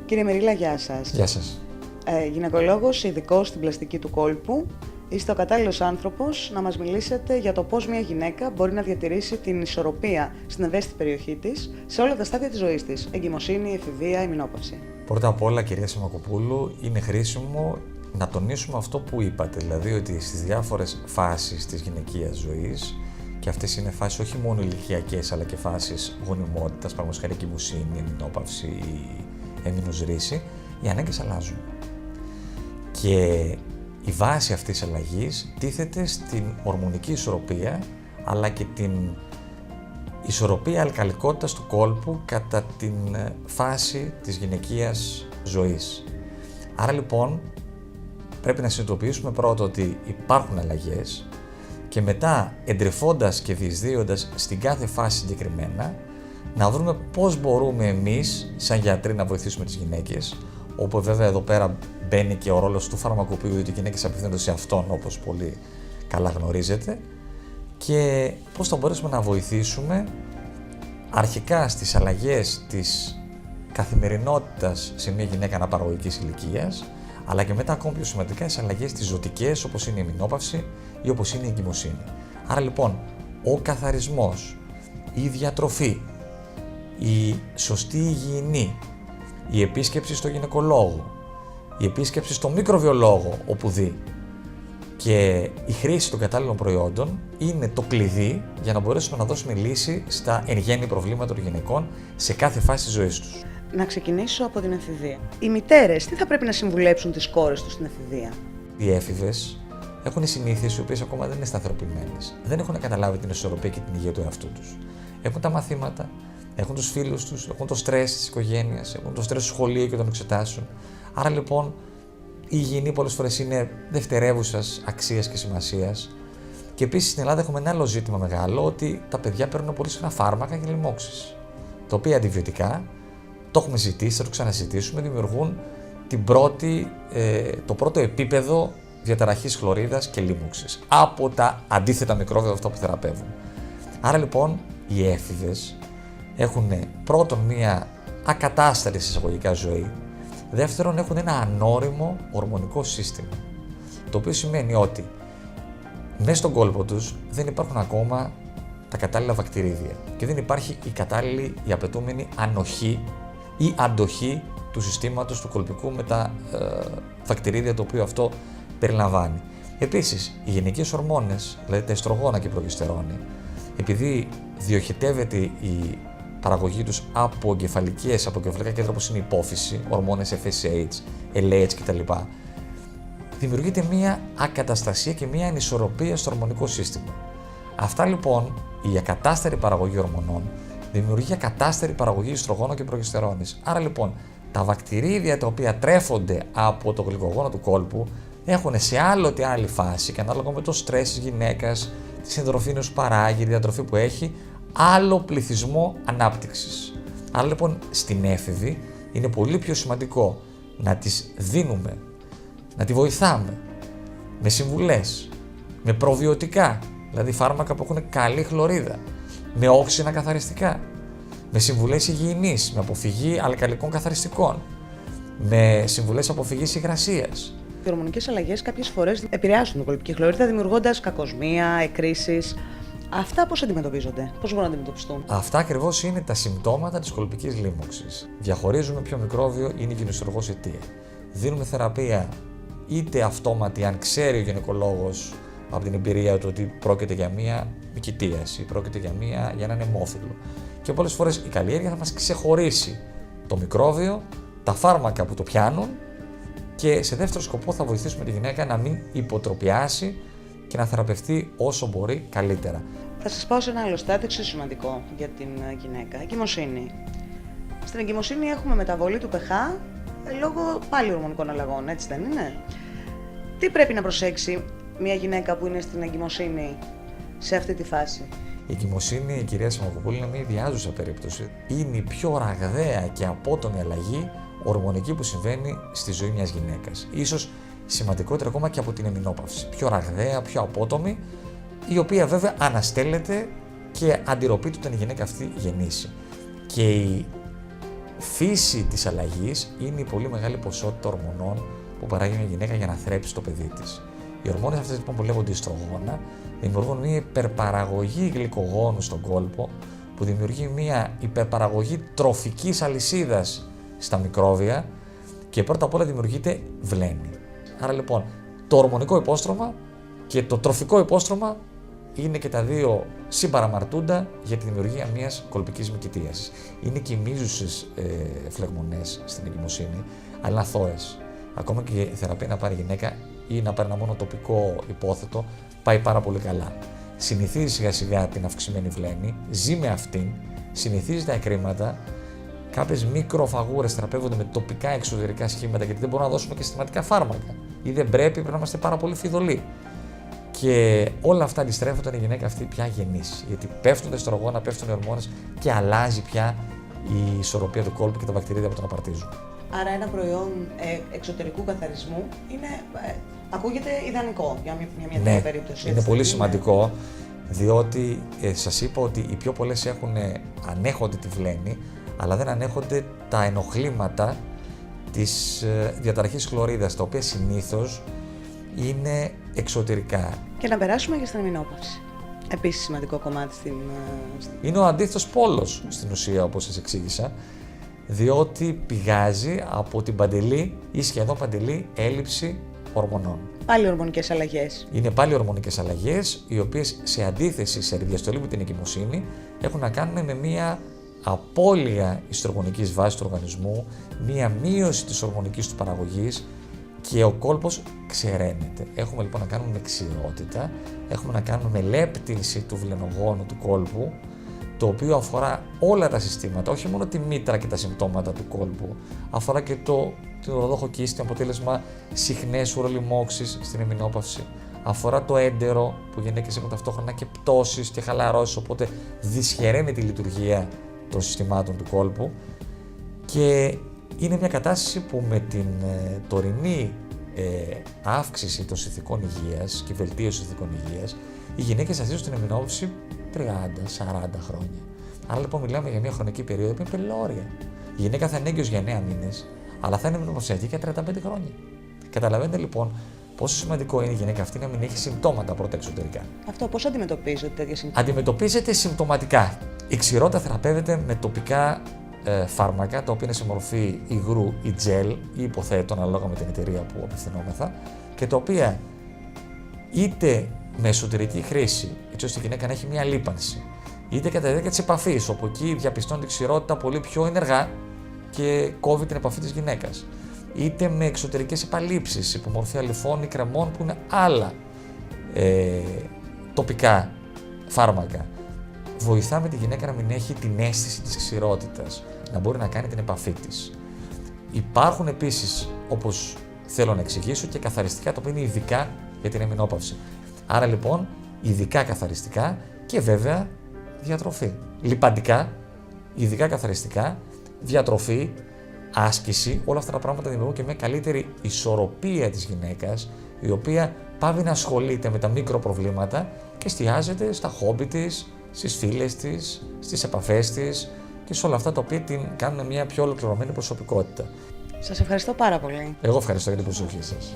Κύριε Μερίλα, γεια σας. Γεια σας. Γυναικολόγος, ειδικός στην πλαστική του κόλπου. Είστε ο κατάλληλος άνθρωπος να μας μιλήσετε για το πώς μια γυναίκα μπορεί να διατηρήσει την ισορροπία στην ευαίσθητη περιοχή της σε όλα τα στάδια της ζωής της. Εγκυμοσύνη, εφηβεία, ημινόπαυση. Πρώτα απ' όλα, κυρία Σιμακοπούλου, είναι χρήσιμο να τονίσουμε αυτό που είπατε, δηλαδή ότι στις διάφορες φάσεις της γυναικείας ζωής, και αυτές είναι φάσεις όχι μόνο ηλικιακές αλλά και φάσεις γονιμότητας, παραδείγματος χάρη εγκυμοσύνη, ημινόπαυση ή έμεινος ρίση, οι ανάγκες αλλάζουν. Και η βάση αυτής της αλλαγής τίθεται στην ορμονική ισορροπία, αλλά και την ισορροπία αλκαλικότητας του κόλπου κατά την φάση της γυναικείας ζωής. Άρα λοιπόν πρέπει να συνειδητοποιήσουμε πρώτα ότι υπάρχουν αλλαγές και μετά, εντρυφώντας και διεισδύοντας στην κάθε φάση συγκεκριμένα, να βρούμε πώς μπορούμε εμείς σαν γιατροί να βοηθήσουμε τις γυναίκες, όπου βέβαια εδώ πέρα μπαίνει και ο ρόλος του φαρμακοποιού, διότι οι γυναίκες απευθύνονται σε αυτόν, όπως πολύ καλά γνωρίζετε, και πώς θα μπορέσουμε να βοηθήσουμε αρχικά στις αλλαγές της καθημερινότητας σε μια γυναίκα αναπαραγωγικής ηλικίας, αλλά και μετά ακόμη πιο σημαντικά στις αλλαγές τις ζωτικές, όπως είναι η ημινόπαυση ή όπως είναι η εγκυμοσύνη. Άρα λοιπόν, ο καθαρισμός, η διατροφή, η σωστή υγιεινή, η επίσκεψη στο γυναικολόγο, η επίσκεψη στο μικροβιολόγο όπου δει και η χρήση των κατάλληλων προϊόντων είναι το κλειδί για να μπορέσουμε να δώσουμε λύση στα εν γέννη προβλήματα των γυναικών σε κάθε φάση της ζωής τους. Να ξεκινήσω από την εφηβεία. Οι μητέρες τι θα πρέπει να συμβουλέψουν τις κόρες τους στην εφηβεία? Οι έφηβες έχουν συνήθειες οι οποίες ακόμα δεν είναι σταθεροποιημένες. Δεν έχουν καταλάβει την ισορροπία και την υγεία του εαυτού τους. Έχουν τα μαθήματα, έχουν τους φίλους τους, έχουν το στρες της οικογένειας, έχουν το στρες του σχολείου και των εξετάσεων. Άρα λοιπόν η υγιεινή πολλές φορές είναι δευτερεύουσας αξίας και σημασίας. Και επίσης στην Ελλάδα έχουμε ένα άλλο ζήτημα μεγάλο, ότι τα παιδιά παίρνουν πολύ συχνά φάρμακα για λοιμώξεις. Τα οποία αντιβιωτικά, το έχουμε ζητήσει, θα το ξαναζητήσουμε, δημιουργούν το πρώτο επίπεδο διαταραχής χλωρίδας και λίμωξης από τα αντίθετα μικρόβια αυτά που θεραπεύουν. Άρα λοιπόν οι έφηβες έχουν πρώτον μία ακατάστατη εισαγωγικά ζωή, δεύτερον έχουν ένα ανώριμο ορμονικό σύστημα, το οποίο σημαίνει ότι μέσα στον κόλπο τους δεν υπάρχουν ακόμα τα κατάλληλα βακτηρίδια και δεν υπάρχει η κατάλληλη, η απαιτούμενη ανοχή ή αντοχή του συστήματος του κολπικού με τα βακτηρίδια το οποίο αυτό περιλαμβάνει. Επίσης, οι γυναικείες ορμόνες, δηλαδή τα εστρογόνα και η προγεστερόνη, επειδή διοχετεύεται η παραγωγή τους από εγκεφαλικά κέντρα όπως είναι η υπόφυση, ορμόνες FSH, LH κτλ., δημιουργείται μία ακαταστασία και μία ανισορροπία στο ορμονικό σύστημα. Αυτά λοιπόν, η ακατάστερη παραγωγή ορμονών, δημιουργεί ακατάστερη παραγωγή ιστρογόνων και προγεστερόνης. Άρα λοιπόν, τα βακτηρίδια τα οποία τρέφονται από το γλυκογόνο του κόλπου έχουν σε άλλη φάση και ανάλογα με το στρες της γυναίκας, τις ενδορφίνες που παράγει, τη διατροφή που έχει, άλλο πληθυσμό ανάπτυξης. Άρα λοιπόν στην έφηβη είναι πολύ πιο σημαντικό να τις δίνουμε, να τη βοηθάμε με συμβουλές, με προβιωτικά, δηλαδή φάρμακα που έχουν καλή χλωρίδα, με όξινα καθαριστικά, με συμβουλές υγιεινής, με αποφυγή αλκαλικών καθαριστικών, με συμβουλές αποφυγής υγρασίας. Οι ορμονικές αλλαγές κάποιες φορές επηρεάζουν την κολπική χλωρίδα, δημιουργώντας κακοσμία, εκκρίσεις. Αυτά πώς αντιμετωπίζονται, πώς μπορούν να αντιμετωπιστούν? Αυτά ακριβώς είναι τα συμπτώματα της κολπικής λίμωξης. Διαχωρίζουμε ποιο μικρόβιο είναι η γυναιστουργός αιτία. Δίνουμε θεραπεία είτε αυτόματη, αν ξέρει ο γυναικολόγος από την εμπειρία του ότι πρόκειται για μία μικητίαση, πρόκειται για έναν αιμόφυλλο. Και πολλές φορές η καλλιέργεια θα μας ξεχωρίσει το μικρόβιο, τα φάρμακα που το πιάνουν και σε δεύτερο σκοπό θα βοηθήσουμε τη γυναίκα να μην υποτροπιάσει και να θεραπευτεί όσο μπορεί καλύτερα. Θα σας πάω σε ένα άλλο στάδιο εξίσου σημαντικό για την γυναίκα, εγκυμοσύνη. Στην εγκυμοσύνη έχουμε μεταβολή του pH λόγω πάλι ορμονικών αλλαγών, έτσι δεν είναι? Τι πρέπει να προσέξει μια γυναίκα που είναι στην εγκυμοσύνη σε αυτή τη φάση? Η εγκυμοσύνη, η κυρία Σιμακοπούλου, είναι μια ιδιάζουσα περίπτωση. Είναι η πιο ραγδαία και απότομη αλλαγή ορμονική που συμβαίνει στη ζωή μιας γυναίκας. Ίσως σημαντικότερα ακόμα και από την εμεινόπαυση. Πιο ραγδαία, πιο απότομη, η οποία βέβαια αναστέλλεται και αντιρροπείται όταν η γυναίκα αυτή γεννήσει. Και η φύση της αλλαγής είναι η πολύ μεγάλη ποσότητα ορμονών που παράγει μια γυναίκα για να θρέψει το παιδί της. Οι ορμόνες αυτές λοιπόν που λέγονται ιστρογόνα δημιουργούν μια υπερπαραγωγή γλυκογόνου στον κόλπο που δημιουργεί μια υπερπαραγωγή τροφικής αλυσίδας στα μικρόβια και πρώτα απ' όλα δημιουργείται βλέμη. Άρα λοιπόν το ορμονικό υπόστρωμα και το τροφικό υπόστρωμα είναι και τα δύο συμπαραμαρτούντα για τη δημιουργία μιας κολπικής μυκητείας. Είναι και οι μείζουσες φλεγμονές στην εγκυμοσύνη, αλλά είναι αθώες. Ακόμα και η θεραπεία να πάρει γυναίκα ή να πάρει ένα μόνο τοπικό υπόθετο πάει πάρα πολύ καλά. Συνηθίζει σιγά σιγά την αυξημένη βλέμη, ζει με αυτήν, συνηθίζει τα εκρήματα. Κάποιες μικροφαγούρες θεραπεύονται με τοπικά εξωτερικά σχήματα γιατί δεν μπορούμε να δώσουμε και συστηματικά φάρμακα ή δεν πρέπει να είμαστε πάρα πολύ φιδωλοί. Και όλα αυτά αντιστρέφονται όταν η γυναίκα αυτή πια γεννήσει. Γιατί πέφτουν τα ιστρογόνα, πέφτουν οι ορμόνες και αλλάζει πια η ισορροπία του κόλπου και τα βακτηρίδια που τον απαρτίζουν. Άρα ένα προϊόν εξωτερικού καθαρισμού είναι, ακούγεται ιδανικό για μια τέτοια περίπτωση. Είναι πολύ σημαντικό, διότι σας είπα ότι οι πιο πολλές ανέχονται τη βλέμη, αλλά δεν ανέχονται τα ενοχλήματα της διαταραχής χλωρίδας, τα οποία συνήθως είναι εξωτερικά. Και να περάσουμε και στην αμινόπαυση. Επίσης σημαντικό κομμάτι Είναι ο αντίθετος πόλος στην ουσία, όπως σας εξήγησα, διότι πηγάζει από την παντελή ή σχεδόν παντελή έλλειψη ορμονών. Πάλι ορμονικές αλλαγές. Είναι πάλι ορμονικές αλλαγές, οι οποίες σε αντίθεση σε διαστολή με την εγκυμοσύνη έχουν να κάνουν με μία απώλεια ιστρογονικής βάσης του οργανισμού, μία μείωση της ορμονικής του παραγωγής και ο κόλπος ξεραίνεται. Έχουμε λοιπόν να κάνουμε με ξηρότητα, έχουμε να κάνουμε με λέπτυνση του βλενογόνου του κόλπου, το οποίο αφορά όλα τα συστήματα, όχι μόνο τη μήτρα και τα συμπτώματα του κόλπου, αφορά και την ουροδόχο κίστη, αποτέλεσμα συχνές ουρολιμώξεις στην εμεινόπαυση, αφορά το έντερο που γυναίκες έχουν ταυτόχρονα και πτώσεις και χαλαρώσεις, οπότε δυσχεραίνει τη λειτουργία των συστημάτων του κόλπου και είναι μια κατάσταση που με την τωρινή αύξηση των συνθηκών υγείας και βελτίωση των συνθηκών υγείας, οι γυναίκες αρχίζουν στην εμεινόπαυση 30-40 χρόνια. Άρα λοιπόν μιλάμε για μια χρονική περίοδο που είναι πελώρια. Η γυναίκα θα είναι έγκυος για 9 μήνες, αλλά θα είναι μενοπαυσιακή για 35 χρόνια. Καταλαβαίνετε λοιπόν πόσο σημαντικό είναι η γυναίκα αυτή να μην έχει συμπτώματα πρώτα εξωτερικά. Αυτό πώς αντιμετωπίζεται τέτοια συμπτώματα? Αντιμετωπίζεται συμπτωματικά. Η ξηρότητα θεραπεύεται με τοπικά φάρμακα, τα οποία είναι σε μορφή υγρού ή τζελ ή υποθέτων, ανάλογα με την εταιρεία που απευθυνόμεθα, και τα οποία είτε με εσωτερική χρήση, έτσι ώστε η γυναίκα να έχει μια λίπανση, είτε κατά τη διάρκεια της επαφής, όπου εκεί διαπιστώνει τη ξηρότητα πολύ πιο ενεργά και κόβει την επαφή της γυναίκας, είτε με εξωτερικές επαλήψεις υπό μορφή αλυφών ή κρεμών, που είναι άλλα τοπικά φάρμακα. Βοηθάμε τη γυναίκα να μην έχει την αίσθηση της ξηρότητας, να μπορεί να κάνει την επαφή της. Υπάρχουν επίσης, όπως θέλω να εξηγήσω, και καθαριστικά, τα οποία είναι ειδικά για την εμεινόπαυση. Άρα λοιπόν, ειδικά καθαριστικά και βέβαια διατροφή. Λιπαντικά, ειδικά καθαριστικά, διατροφή, άσκηση, όλα αυτά τα πράγματα δημιουργούν και μια καλύτερη ισορροπία της γυναίκας, η οποία πάβει να ασχολείται με τα μικροπροβλήματα και εστιάζεται στα χόμπι της, στις φίλες της, στις επαφές της και σε όλα αυτά τα οποία την κάνουν μια πιο ολοκληρωμένη προσωπικότητα. Σας ευχαριστώ πάρα πολύ. Εγώ ευχαριστώ για την προσοχή σας.